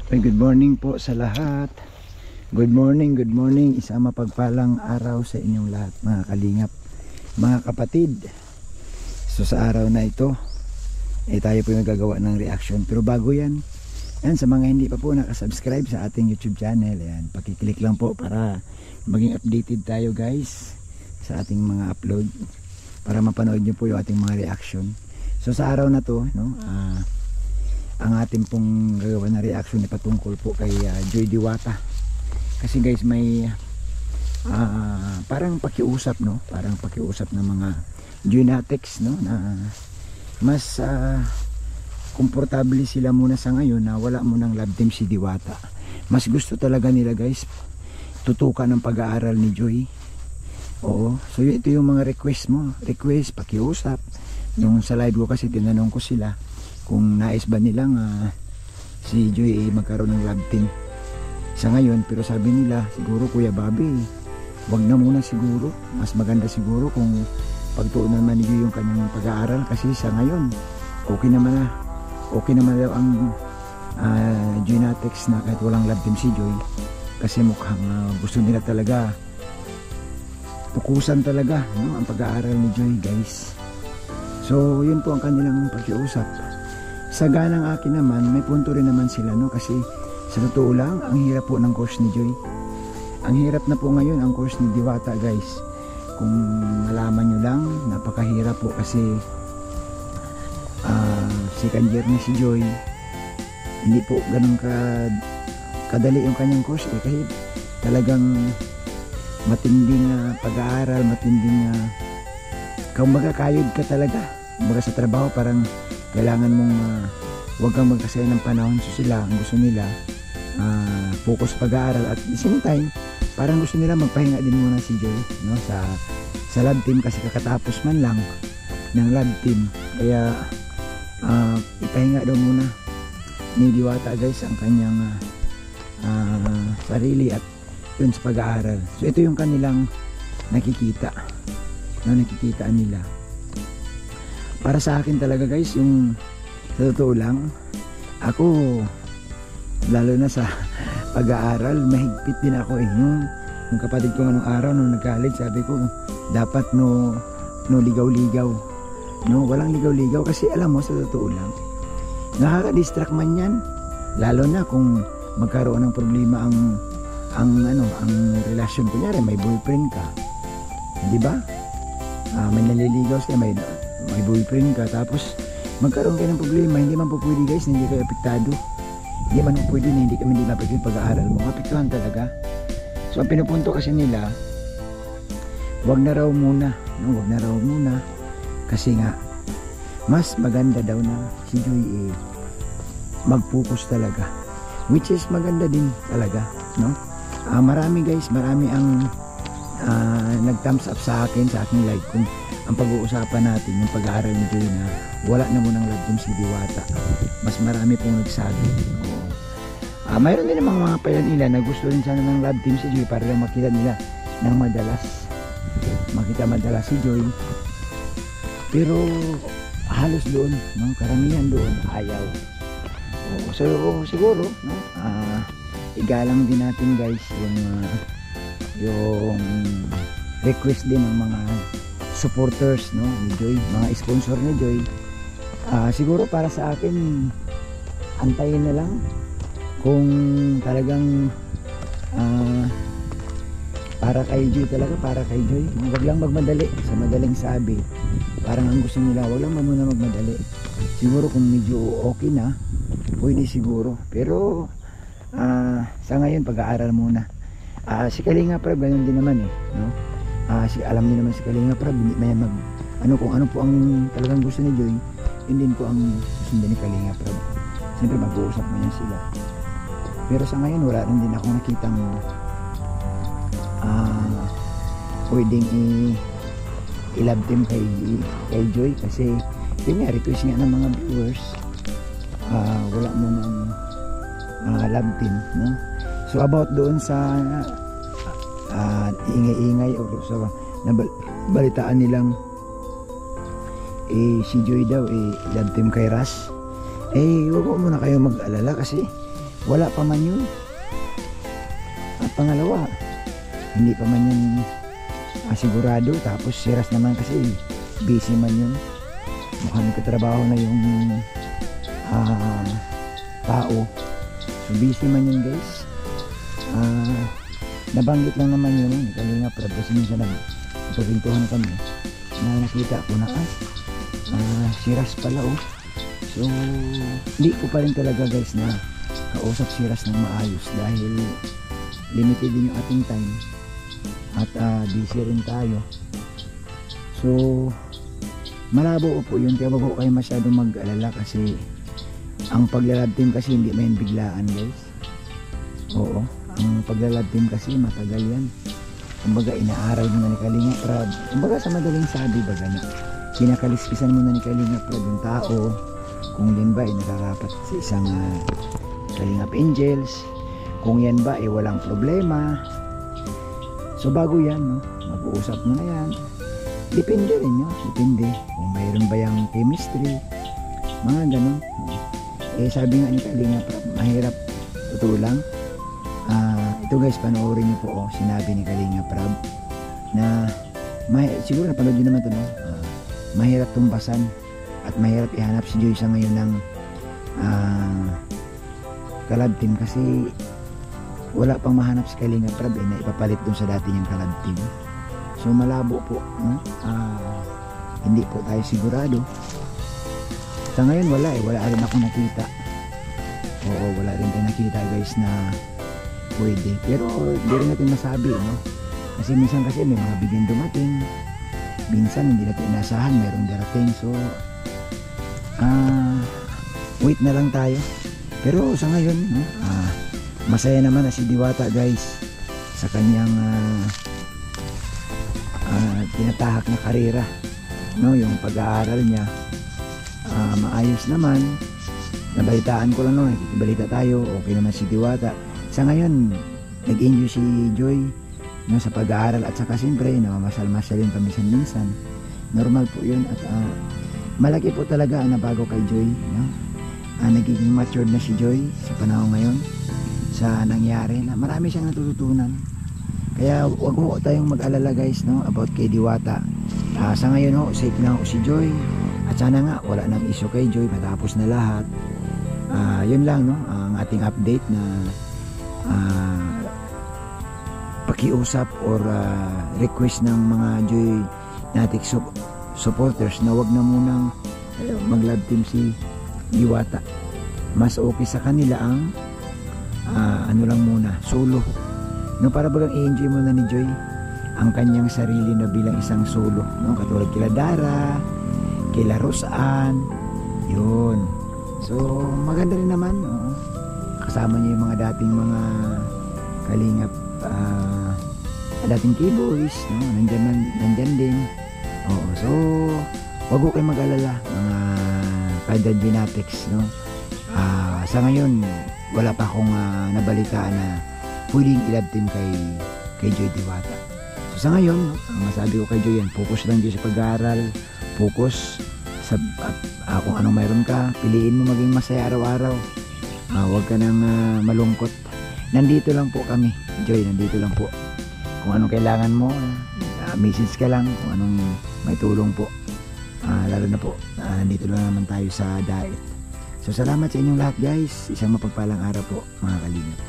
Okay, good morning po sa lahat. Good morning. Isang mapagpalang araw sa inyong lahat, mga kalingap, mga kapatid. So sa araw na ito, tayo po yung gagawa ng reaction. Pero bago yan, sa mga hindi pa po nakasubscribe sa ating YouTube channel, pakiclick lang po para maging updated tayo guys sa ating mga upload, para mapanood nyo po yung ating mga reaction. So sa araw na to, ang ating pong gagawa na reaction ay patungkol po kay Joy Diwata. Kasi guys, may parang pakiusap, parang pakiusap ng mga Joynatics, na mas komportable sila muna sa ngayon na wala mo ng love team si Diwata. Mas gusto talaga nila guys tutukan ng pag-aaral ni Joy. Oo, so ito yung mga request mo, pakiusap. Nung sa live ko kasi tinanong ko sila kung nais ba nilang si Joy magkaroon ng love team sa ngayon, pero sabi nila siguro Kuya Bobby, wag na muna siguro, mas maganda siguro kung pagtuunan naman ni Joy yung kanyang pag-aaral, kasi sa ngayon okay naman daw ang Joynatics na kahit walang love team si Joy, kasi mukhang gusto nila talaga tukusan talaga ang pag-aaral ni Joy guys. So yun po ang kanilang pakiusap. Sa ganang akin naman, may punto rin naman sila, kasi sa totoo lang, ang hirap po ng course ni Joy. Ang hirap na po ngayon ang course ni Diwata guys. Kung malaman nyo lang, napakahirap po kasi second year na si Joy. Hindi po ganun kadali yung kanyang course kasi talagang matinding pag-aaral, matinding kumbaga kayod ka talaga. Kumbaga sa trabaho parang kailangan mong huwag kang magkasaya ng panahon. So sila, ang gusto nila focus pag-aaral, at the same time parang gusto nila magpahinga din muna si Joy sa lab team, kasi kakatapos man lang ng lab team, kaya ipahinga daw muna ni Diwata guys ang kanyang sarili at yun sa pag-aaral. So ito yung kanilang nakikita nila. Para sa akin talaga guys, yung sa totoo lang, ako lalo na sa pag-aaral, mahigpit din ako yung kapatid ko nung araw nung nag-college, sabi ko dapat no ligaw-ligaw, walang ligaw-ligaw, kasi alam mo sa totoo lang nakaka-distract man yan, lalo na kung magkaroon ng problema ang relasyon. Kunyari may boyfriend ka, di ba? May naliligaw sila, may boyfriend ka, tapos magkaroon kayo ng problema, hindi man po pwede guys, hindi kayo apektado. Hindi man po pwede na hindi mapagod yung pag-aaral mo, apektuhan talaga. So ang pinupunto kasi nila, wag na raw muna, kasi nga mas maganda daw na si Joy mag-focus talaga, which is maganda din talaga, marami ang nag-thumbs up sa akin live kung ang pag-uusapan natin yung pag-aaral ni Joy na wala na munang love team si Diwata. Mas marami pong nagsabi. Mayroon din mga payan na gusto rin sana ng love team si Joy para lang makita nila ng madalas si Joy, pero halos doon, karamihan doon ayaw. So siguro igalang din natin guys yung request din ng mga supporters ni Joy, mga sponsor ni Joy. Siguro para sa akin, antayin na lang kung talagang para kay Joy, wag lang magmadali sa madaling sabi. Parang ang gusto nila, wag lang muna magmadali. Siguro kung medyo okay na, pwede siguro, pero sa ngayon pag-aaral muna. Si Kalinga Prab ganun din naman alam niyo naman si Kalinga Prab, may kung ano po ang talagang gusto ni Joy, yun din po ang gusto ni Kalinga Prab. Siyempre mag-uusap mo yan sila, pero sa ngayon wala rin din ako nakitang pwedeng i-love team kay Joy, kasi yun nga, request nga ng mga viewers, wala mo ng love team, So about doon sa ingay-ingay o sa balitaan nilang si Joy daw love team kay Ras, huwag mo muna kayo mag-alala, kasi wala pa man yun. At pangalawa, hindi pa man yun sigurado. Tapos siras naman kasi busy man yun. Mukhang nagkatrabaho na yung tao. So busy man yun guys. Nabanggit lang naman yun Kalinga Prab kasi minsan nagpapintuhan kami na nakita ko na siras pala so hindi ko pa rin talaga guys na kausap siras ng maayos dahil limited din yung ating time at busy rin tayo. So malabo po yun, kaya wag ko kayo masyadong mag-alala kasi ang paglalab team kasi hindi may biglaan guys. Oo, ang paglalab team kasi matagal yan. Kumbaga inaaral mo na ni Kalinga Prab. Kumbaga sa madaling sabi ba gano'n, kinakaliskisan mo na ni Kalinga Prab yung tao kung yan ba ay nararapat sa isang Kalingap Angels, kung yan ba ay walang problema. So bago yan mag-uusap mo na yan, depende rin depende kung mayroon ba yung chemistry, mga ganun. Sabi nga ni Kalinga Prab, mahirap, totoo lang. Ito guys, panoorin niyo po sinabi ni Kalinga Prab na siguro napanood niyo naman ito mahirap tumbasan at mahirap ihanap si Joy sa ngayon ng kalab team kasi wala pang mahanap si Kalinga Prab na ipapalit dun sa dati niyang kalab team. So malabo po hindi po tayo sigurado sa ngayon. Wala rin ako nakita. Oo, wala rin tayo nakita guys na pwede, pero hindi rin natin masabi kasi minsan kasi may mga bigyan dumating, minsan hindi natin inasahan mayroong darating. So wait na lang tayo. Pero sa ngayon masaya naman na si Diwata guys sa kanyang tinatahak na karera, yung pag-aaral niya. Maayos naman, nabalitaan ko lang balita tayo, okay naman si Diwata. Sa ngayon nag-enjoy si Joy sa pag-aaral at saka siyempre namamasal-masal yun paminsan-minsan, normal po yun. At malaki po talaga ang nabago kay Joy, nagiging matured na si Joy sa panahon ngayon sa nangyari na marami siyang natututunan. Kaya wag ho tayong mag-alala guys about kay Diwata. Sa ngayon safe na si Joy at sana nga wala nang issue kay Joy matapos na lahat. Yun lang ang ating update na pakiusap or request ng mga Joy Natic supporters na wag na munang mag-love team si Diwata. Mas okay sa kanila ang lang muna, solo. Para bagang i-enjoy mo na ni Joy ang kanyang sarili na bilang isang solo, katulad kila Dara, kila Rosan, yun. So maganda rin naman, kasama niya yung mga dating mga Kalingap, dating K-Boys, nandyan din. So wag ko kayo mag-alala mga Kalingap Binatics, sa ngayon wala pa akong nabalitaan na pwedeng i-love team kay Joy Diwata. So sa ngayon, ang masabi ko kay Joy yan, focus lang Joy sa pag-aaral, focus sa kung anong mayroon ka, piliin mo maging masaya araw-araw. Huwag ka nang malungkot. Nandito lang po kami, Joy, nandito lang po. Kung anong kailangan mo, message ka lang kung anong may tulong po. Lalo na po, nandito lang naman tayo sa diet. So salamat sa inyong lahat guys, isang mapagpalang araw po mga Kalingap.